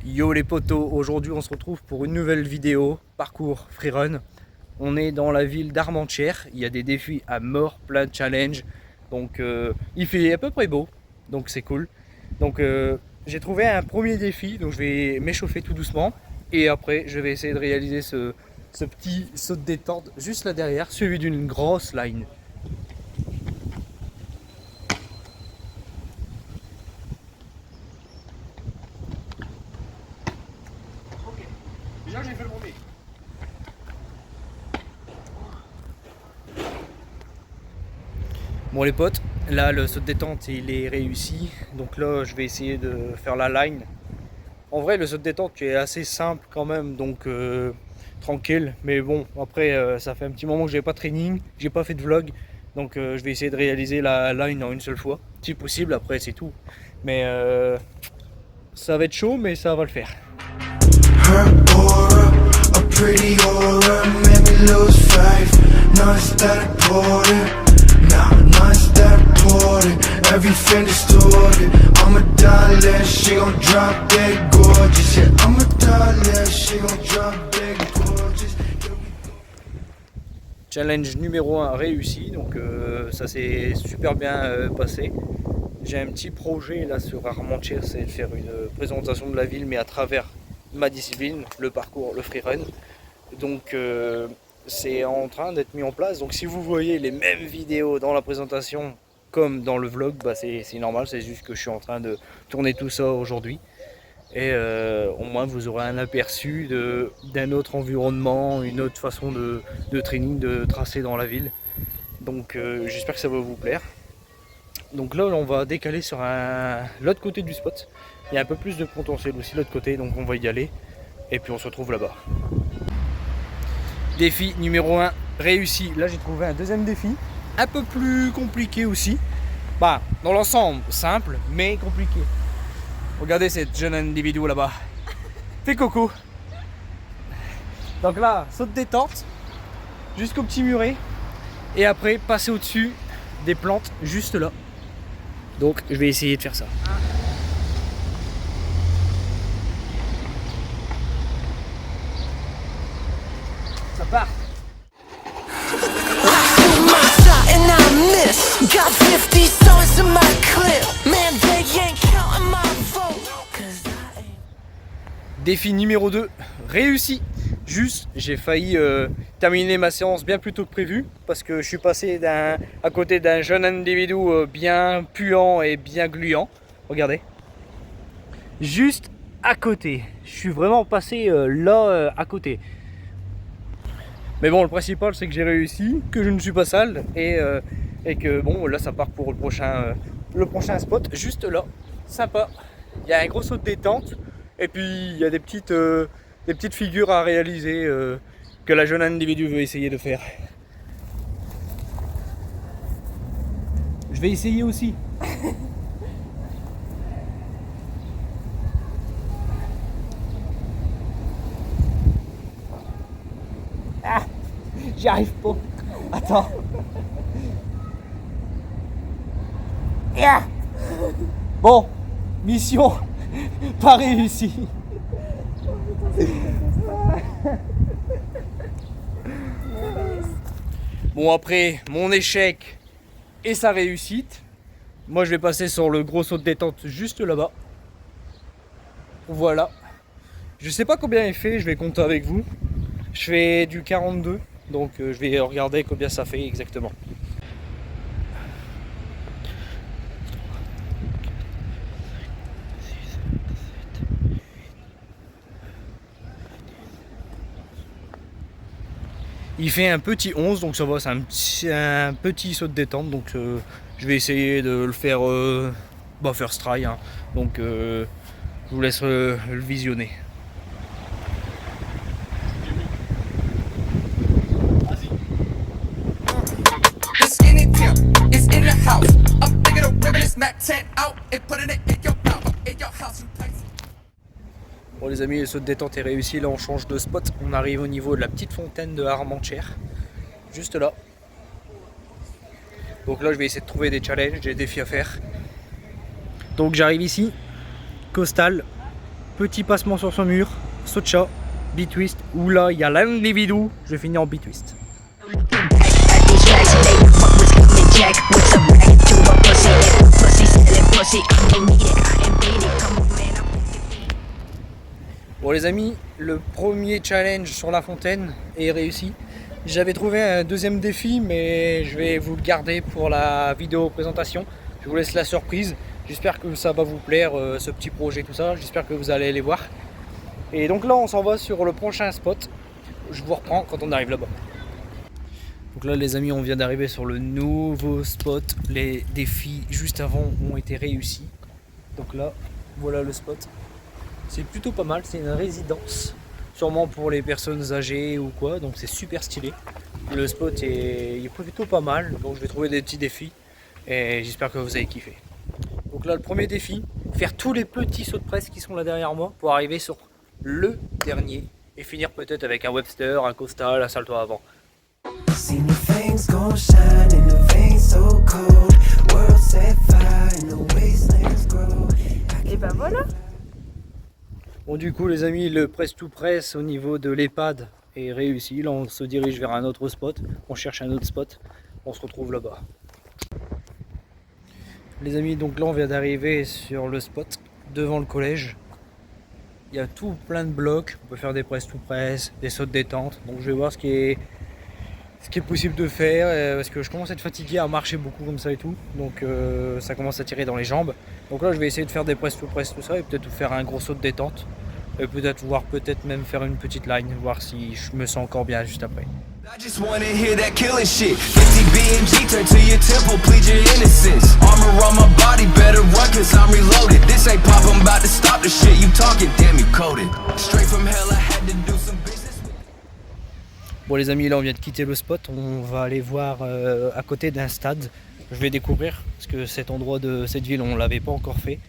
Yo les potos, aujourd'hui on se retrouve pour une nouvelle vidéo parcours freerun. On est dans la ville d'Armentières, il y a des défis à mort, plein de challenges. Donc il fait à peu près beau, donc c'est cool. Donc j'ai trouvé un premier défi, donc je vais m'échauffer tout doucement. Et après je vais essayer de réaliser ce petit saut de détente juste là derrière, suivi d'une grosse line. Déjà j'ai fait le premier. Bon les potes, là le saut de détente il est réussi. Donc là je vais essayer de faire la line. En vrai le saut de détente est assez simple quand même, donc tranquille. Mais bon après ça fait un petit moment que j'ai pas de training, j'ai pas fait de vlog. Donc je vais essayer de réaliser la line en une seule fois. Si possible, après c'est tout. Mais ça va être chaud, mais ça va le faire. Her aura, a pretty aura, made me lose faith. Non-stop important, non-stop important. Everything distorted. I'm a darling, she gon' drop dead gorgeous. Yeah, I'm a darling, she gon' drop dead gorgeous. Challenge numéro 1 réussi, donc ça s'est super bien passé. J'ai un petit projet là sur Armentières, c'est de faire une présentation de la ville, mais à travers ma discipline, le parcours, le freerun. Donc c'est en train d'être mis en place. Donc si vous voyez les mêmes vidéos dans la présentation comme dans le vlog, bah c'est normal, c'est juste que je suis en train de tourner tout ça aujourd'hui. Et au moins vous aurez un aperçu d'un autre environnement, une autre façon de training, de tracer dans la ville. Donc j'espère que ça va vous plaire. Donc là on va décaler sur l'autre côté du spot. Il y a un peu plus de potentiel aussi de l'autre côté, donc on va y aller. Et puis on se retrouve là-bas. Défi numéro 1 réussi. Là j'ai trouvé un deuxième défi, un peu plus compliqué aussi. Bah dans l'ensemble simple mais compliqué. Regardez cette jeune individu là-bas. Fais coco. Donc là, saute détente jusqu'au petit muret. Et après passer au-dessus des plantes juste là. Donc je vais essayer de faire ça. Ça part. Défi numéro 2 réussi. Juste j'ai failli terminer ma séance bien plus tôt que prévu, parce que je suis passé à côté d'un jeune individu bien puant et bien gluant. Regardez, juste à côté, je suis vraiment passé là à côté. Mais bon, le principal c'est que j'ai réussi, que je ne suis pas sale, et que bon là ça part pour le prochain spot juste là. Sympa, il y a un gros saut de détente et puis il y a des petites figures à réaliser que la jeune individu veut essayer de faire. Je vais essayer aussi. Ah, j'y arrive pas. Attends. Yeah. Bon, mission pas réussie. Bon, après mon échec et sa réussite, moi je vais passer sur le gros saut de détente juste là-bas. Voilà. Je sais pas combien il fait, je vais compter avec vous. Je fais du 42, donc je vais regarder combien ça fait exactement. Il fait un petit 11, donc ça va, c'est un petit saut de détente, donc je vais essayer de le faire first try, hein. Donc je vous laisse le visionner. Bon les amis, le saut de détente est réussi, là on change de spot, on arrive au niveau de la petite fontaine de Armentières, juste là. Donc là je vais essayer de trouver des challenges, des défis à faire. Donc j'arrive ici, costal, petit passement sur son mur, saut de chat, B-twist, où là il y a l'individu, je finis en B-twist. Bon les amis, le premier challenge sur la fontaine est réussi. J'avais trouvé un deuxième défi, mais je vais vous le garder pour la vidéo présentation. Je vous laisse la surprise. J'espère que ça va vous plaire, ce petit projet, tout ça. J'espère que vous allez les voir. Et donc là, on s'en va sur le prochain spot. Je vous reprends quand on arrive là-bas. Donc là, les amis, on vient d'arriver sur le nouveau spot. Les défis juste avant ont été réussis. Donc là, voilà le spot. C'est plutôt pas mal, c'est une résidence. Sûrement pour les personnes âgées ou quoi, donc c'est super stylé. Le spot est plutôt pas mal, donc je vais trouver des petits défis. Et j'espère que vous avez kiffé. Donc là, le premier défi, faire tous les petits sauts de presse qui sont là derrière moi pour arriver sur le dernier et finir peut-être avec un Webster, un Costal, un salto avant. Et bah voilà. Bon du coup les amis, le press to press au niveau de l'EHPAD est réussi. Là on se dirige vers un autre spot, on cherche un autre spot, on se retrouve là-bas. Les amis, donc là on vient d'arriver sur le spot devant le collège. Il y a tout plein de blocs, on peut faire des press to press, des sauts de détente. Donc je vais voir ce qui est possible de faire parce que je commence à être fatigué à marcher beaucoup comme ça et tout. Donc ça commence à tirer dans les jambes. Donc là je vais essayer de faire des press to press tout ça et peut-être faire un gros saut de détente. Et peut-être même faire une petite line, voir si je me sens encore bien juste après. I just wanna hear that killing shit. 50 BMG turn to your temple, plead your innocence. Armor on my body, better run cause I'm reloaded. This ain't pop, I'm about to stop the shit. You talking, damn you coded. Straight from hell, I had to do some business. Bon les amis, là on vient de quitter le spot, on va aller voir à côté d'un stade. Je vais découvrir parce que cet endroit de cette ville on l'avait pas encore fait.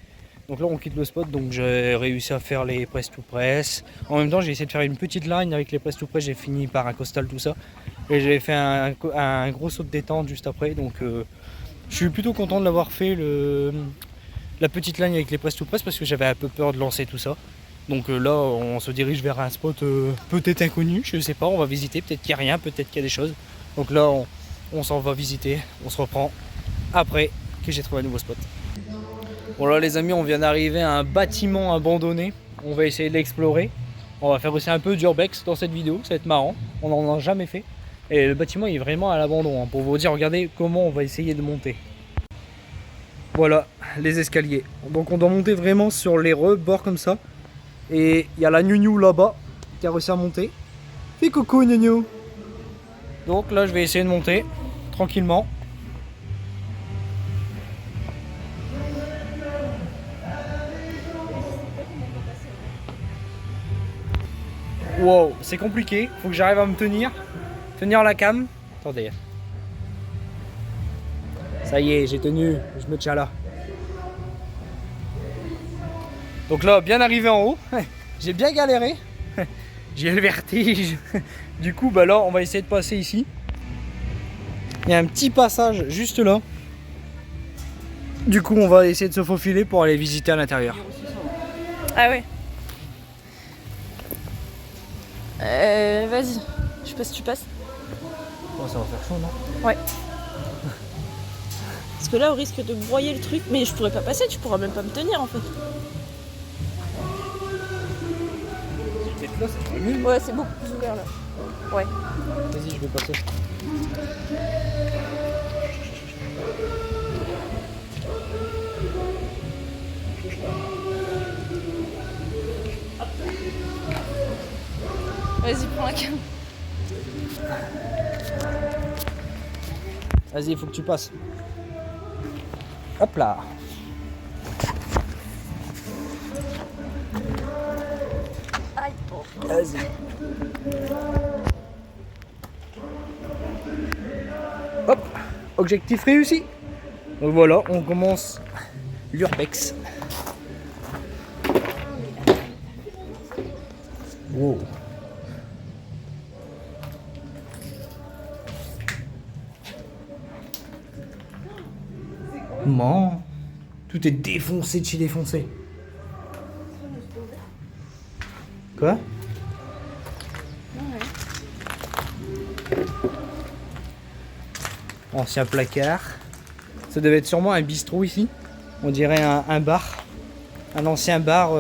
Donc là on quitte le spot, donc j'ai réussi à faire les press to press. En même temps j'ai essayé de faire une petite line avec les press to press, j'ai fini par un costal tout ça. Et j'ai fait un gros saut de détente juste après, donc je suis plutôt content de l'avoir fait la petite line avec les press to press parce que j'avais un peu peur de lancer tout ça. Donc là on se dirige vers un spot peut-être inconnu, je sais pas, on va visiter, peut-être qu'il n'y a rien, peut-être qu'il y a des choses. Donc là on s'en va visiter, on se reprend après que j'ai trouvé un nouveau spot. Bon là les amis, on vient d'arriver à un bâtiment abandonné, on va essayer de l'explorer. On va faire aussi un peu d'urbex dans cette vidéo, ça va être marrant, on n'en a jamais fait. Et le bâtiment est vraiment à l'abandon, hein, pour vous dire, regardez comment on va essayer de monter. Voilà les escaliers, donc on doit monter vraiment sur les rebords comme ça. Et il y a la Gnou là-bas qui a réussi à monter. Fais coucou Gnou. Donc là je vais essayer de monter tranquillement. Wow, c'est compliqué, faut que j'arrive à me tenir la cam. Attendez. Ça y est, j'ai tenu, je me tiens là. Donc là, bien arrivé en haut, j'ai bien galéré. J'ai le vertige. Du coup, bah là, on va essayer de passer ici. Il y a un petit passage juste là. Du coup, on va essayer de se faufiler pour aller visiter à l'intérieur. Ah ouais. Vas-y, je sais pas si tu passes. Oh, ça va faire chaud, non? Ouais. Parce que là, au risque de broyer le truc, mais je pourrais pas passer, tu pourras même pas me tenir en fait. Là, ça serait mieux. Ouais, c'est beaucoup plus ouvert là. Ouais. Vas-y, je vais passer. Vas-y, prends la cam. Vas-y, il faut que tu passes. Hop là. Aïe. Vas-y. Hop, objectif réussi. Donc voilà, on commence l'urbex. Wow. Man, tout est défoncé de chez défoncé. Quoi? Ouais. Ancien placard. Ça devait être sûrement un bistrot ici. On dirait un bar. Un ancien bar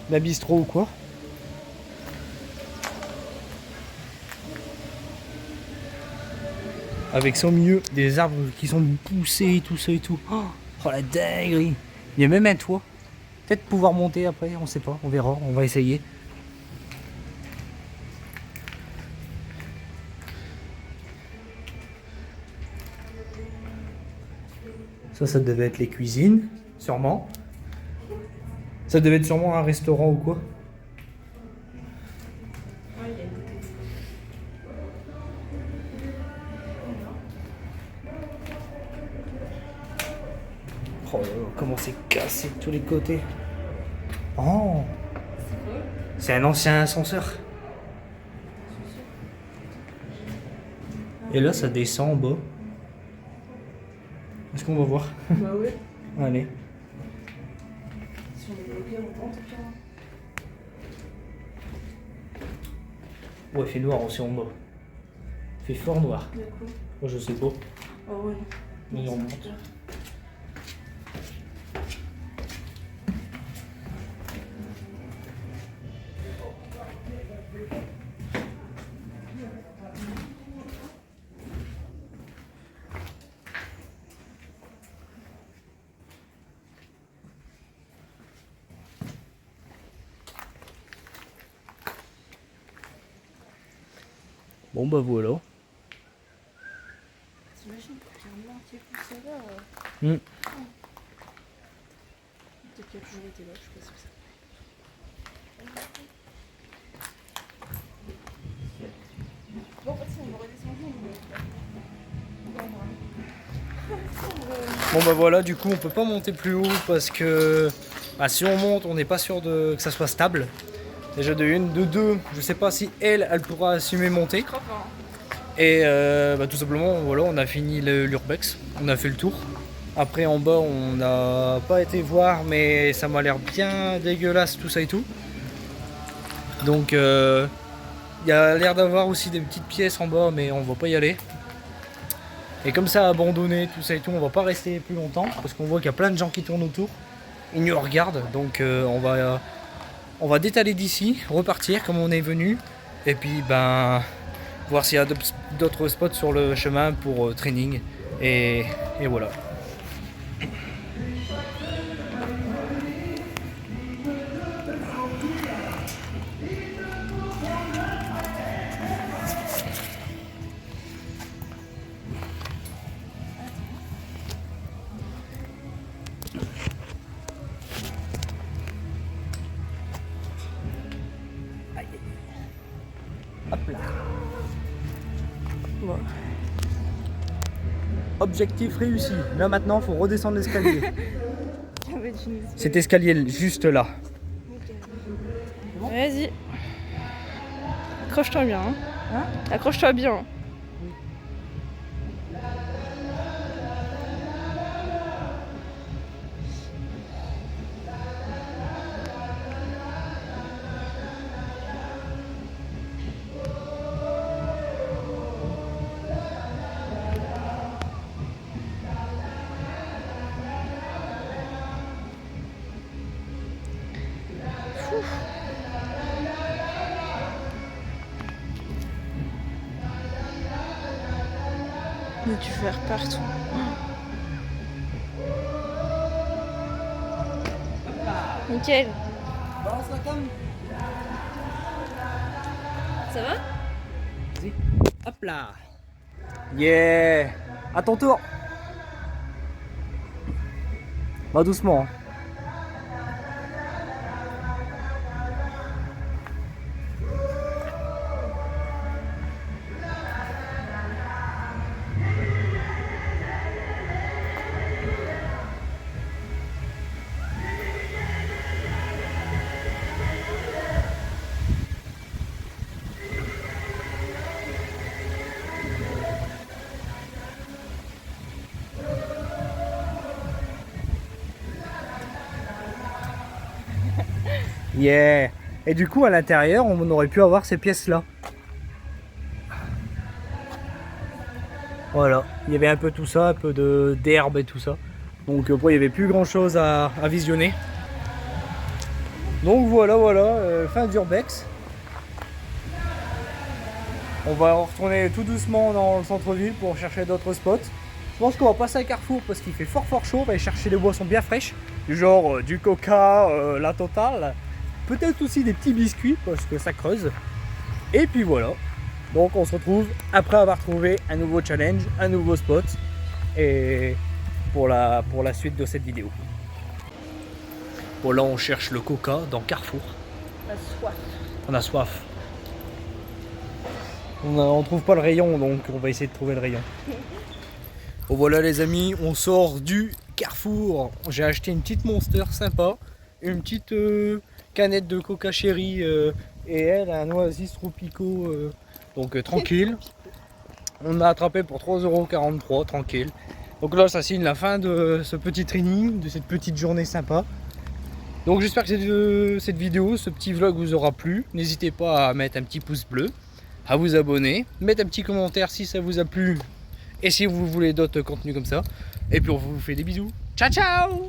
d'un bistrot ou quoi. Avec ça au milieu des arbres qui sont poussés, tout ça et tout. Oh la dinguerie. Il y a même un toit. Peut-être pouvoir monter après, on sait pas, on verra, on va essayer. Ça devait être les cuisines, sûrement. Ça devait être sûrement un restaurant ou quoi. Oh là là, comment c'est cassé de tous les côtés. Oh, c'est un ancien ascenseur. Et là, ça descend en bas. Est-ce qu'on va voir? Bah oui. Allez. Si on est bloqué, on rentre. Ouais, il fait noir aussi en bas. Il fait fort noir. D'accord. Moi, je sais pas. Oh ouais. Mais on monte. Bon bah voilà. T'imagines pour qu'il y ait un petit poussé là. Peut-être qu'il a toujours été là, je sais pas si ça. Bon, en fait, si on va redescendre, Bon bah voilà, du coup on peut pas monter plus haut parce que si on monte on n'est pas sûr que ça soit stable. Déjà de une, de deux, je sais pas si elle pourra assumer monter. Et tout simplement voilà, on a fini l'urbex, on a fait le tour. Après en bas on n'a pas été voir mais ça m'a l'air bien dégueulasse tout ça et tout. Donc il y a l'air d'avoir aussi des petites pièces en bas mais on va pas y aller. Et comme ça abandonné tout ça et tout, on va pas rester plus longtemps parce qu'on voit qu'il y a plein de gens qui tournent autour. Ils nous regardent donc on va détaler d'ici, repartir comme on est venu et puis voir s'il y a d'autres spots sur le chemin pour training et voilà. Hop là. Bon. Objectif réussi. Là maintenant, faut redescendre l'escalier. Ça va être une Cet escalier juste là. Vas-y. Accroche-toi bien. Hein, accroche-toi bien. Mais tu verres partout. Nickel. Balance la cam. Ça va? Vas-y. Hop là. Yeah. À ton tour. Va doucement. Yeah. Et du coup à l'intérieur on aurait pu avoir ces pièces là. Voilà, il y avait un peu tout ça, un peu d'herbe et tout ça. Donc il n'y avait plus grand chose à visionner. Donc voilà, fin d'Urbex. On va retourner tout doucement dans le centre-ville pour chercher d'autres spots. Je pense qu'on va passer à Carrefour parce qu'il fait fort chaud. On va aller chercher des boissons bien fraîches, du genre du coca, la totale. Peut-être aussi des petits biscuits parce que ça creuse. Et puis voilà. Donc on se retrouve après avoir trouvé un nouveau challenge, un nouveau spot. Et pour la suite de cette vidéo. Bon là on cherche le coca dans Carrefour. On a soif. On a soif. On trouve pas le rayon donc on va essayer de trouver le rayon. Bon voilà les amis, on sort du Carrefour. J'ai acheté une petite Monster sympa, une petite canette de Coca Cherry et elle un Oasis Tropico donc tranquille. On a attrapé pour 3,43 € tranquille. Donc là ça signe la fin de ce petit training, de cette petite journée sympa. Donc j'espère que cette vidéo, ce petit vlog vous aura plu. N'hésitez pas à mettre un petit pouce bleu, à vous abonner, mettre un petit commentaire si ça vous a plu et si vous voulez d'autres contenus comme ça. Et puis on vous fait des bisous. Ciao ciao!